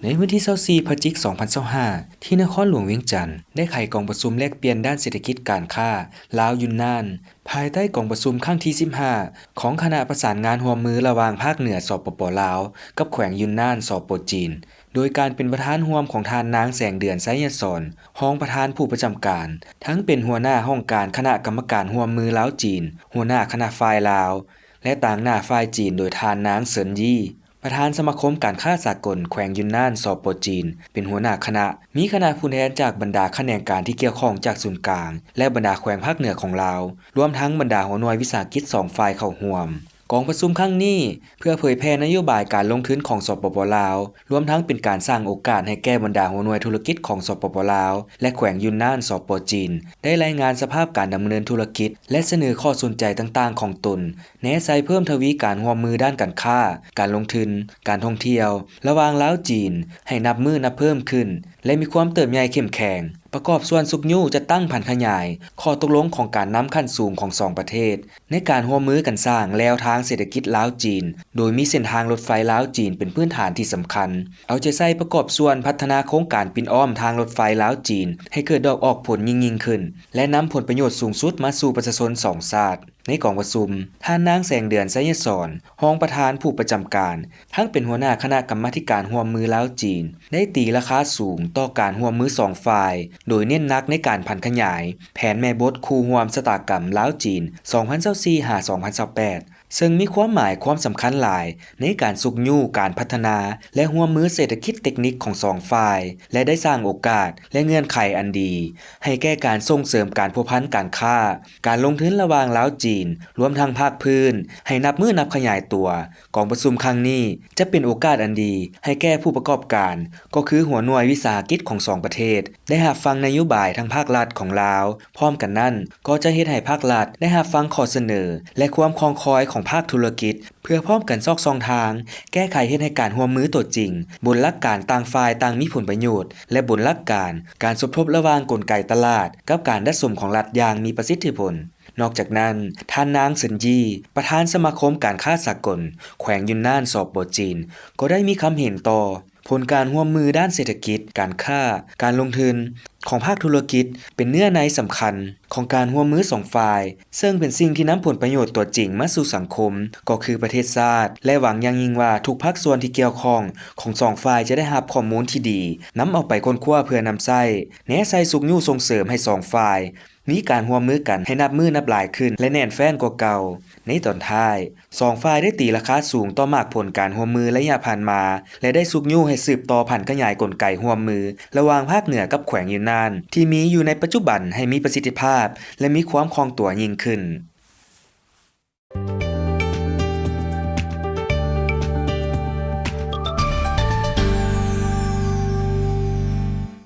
ในวันที่24พฤศจิกายน2025ที่นครหลวงเวียงจันทน์ได้ไขกองประชุมแลกเปลี่ยนด้านเศรษฐกิจการค้าลาวยุนนานภายใต้กองประชุมครั้งที่15ของคณะประสานงานร่วมมือระหว่างภาคเหนือสปป.ลาวกับแขวงยุนนานสปป.จีนโดยการเป็นประธานร่วมของทานนางแสงเดือนไสยศรรองประธานผู้ประจำการทั้งเป็นหัวหน้าห้องการคณะกรรมการร่วมมือลาวจีนหัวหน้าคณะฝ่ายลาวและต่างหน้าฝ่ายจีนโดยทานนางเซินยี่ประธานสมาคมการค้าสากลแขวงยุนนานสปป.จีนเป็นหัวหน้าคณะมีคณะผู้แทนจากบรรดาแขนงการที่เกี่ยวข้องจากศูนย์กลางและบรรดาแขวงภาคเหนือของลาวรวมทั้งบรรดาหัวหน่วยวิสาหกิจ2ฝ่ายเข้าร่วมกองประชุมครั้งนี้เพื่อเผยแพร่นโยบายการลงทุนของสปป.ลาวรวมทั้งเป็นการสร้างโอกาสให้แก่บรรดาหัวหน่วยธุรกิจของสปป.ลาวและแขวงยุนนานสปป.จีนได้รายงานสภาพการดำเนินธุรกิจและเสนอข้อสนใจต่างๆของตนแนะใส่เพิ่มทวีการร่วมมือด้านการค้าการลงทุนการท่องเที่ยวระหว่างลาวจีนให้นับมือนับเพิ่มขึ้นและมีความเติบใหญ่เข้มแข็งประกอบส่วนสุกยู่จะตั้งพันขยายข้อตกลงของการนำขั้นสูงของ2ประเทศในการร่วมมือกันสร้างแนวทางเศรษฐกิจลาวจีนโดยมีเส้นทางรถไฟลาวจีนเป็นพื้นฐานที่สำคัญเอาใจใส่ประกอบส่วนพัฒนาโครงการปิ่นอ้อมทางรถไฟลาวจีนให้เกิดดอกออกผลยิ่งขึ้นและนำผลประโยชน์สูงสุดมาสู่ประชาชน2ชาติในกองประชุมท่านนางแสงเดือนไสยศรรองประธานผู้ประจำการทั้งเป็นหัวหน้าคณะกรรมาธิการร่วมมือลาวจีนได้ตีราคาสูงต่อการร่วมมือ2ฝ่ายโดยเน้นหนักในการพันขยายแผนแม่บทคู่ร่วมชะตากรรมลาวจีน 2024-2028 ซึ่งมีความหมายความสำคัญหลายในการสุกยู่การพัฒนาและร่วมมือเศรษฐกิจเทคนิคของ2ฝ่ายและได้สร้างโอกาสและเงื่อนไขอันดีให้แก่การส่งเสริมการพัวพันการค้าการลงทุนระหว่างลาวจีนรวมทั้งภาคพื้นให้นับมือนับขยายตัวกองประชุมครั้งนี้จะเป็นโอกาสอันดีให้แก่ผู้ประกอบการก็คือหัวหน่วยวิสาหกิจของ2ประเทศได้รับฟังนโยบายทางภาครัฐของลาวพร้อมกันนั้นก็จะเฮ็ดให้ภาครัฐได้รับฟังข้อเสนอและความคองคอยของภาคธุรกิจเพื่อพร้อมกันซอกซองทางแก้ไขเฮ็ดให้การร่วมมือตัวจริงบนหลักการต่างฝ่ายต่างมีผลประโยชน์และบนหลักการสมทบระหว่างกลไกตลาดกับการดัดสมของรัฐอย่างมีประสิทธิผลนอกจากนั้นท่านนางเซินยีประธานสมาคมการค้าสากลแขวงยุนนานสปป.จีนก็ได้มีคำเห็นต่อผลการร่วมมือด้านเศรษฐกิจการค้าการลงทุนของภาคธุรกิจเป็นเนื้อในสำคัญของการร่วมมือ2ฝ่ายซึ่งเป็นสิ่งที่นำผลประโยชน์ตัวจริงมาสู่สังคมก็คือประเทศชาติและหวังอย่างยิ่งว่าทุกภาคส่วนที่เกี่ยวข้องของ2ฝ่ายจะได้รับข้อมูลที่ดีนำเอาไปค้นคว้าเพื่อนำใช้แนะใส่สุกยู่ส่งเสริมให้2ฝ่ายมีการร่วมมือกันให้นับมือนับหลายขึ้นและแน่นแฟ้นกว่าเก่าในตอนท้าย2ฝ่ายได้ตีราคาสูงต่อมากผลการร่วมมือระยะผ่านมาและได้สุกยู่ให้สืบต่อพันขยายกลไกร่วมมือระหว่างภาคเหนือกับแขวงยุนนานที่มีอยู่ในปัจจุบันให้มีประสิทธิภาพและมีความคล่องตัวยิ่งขึ้น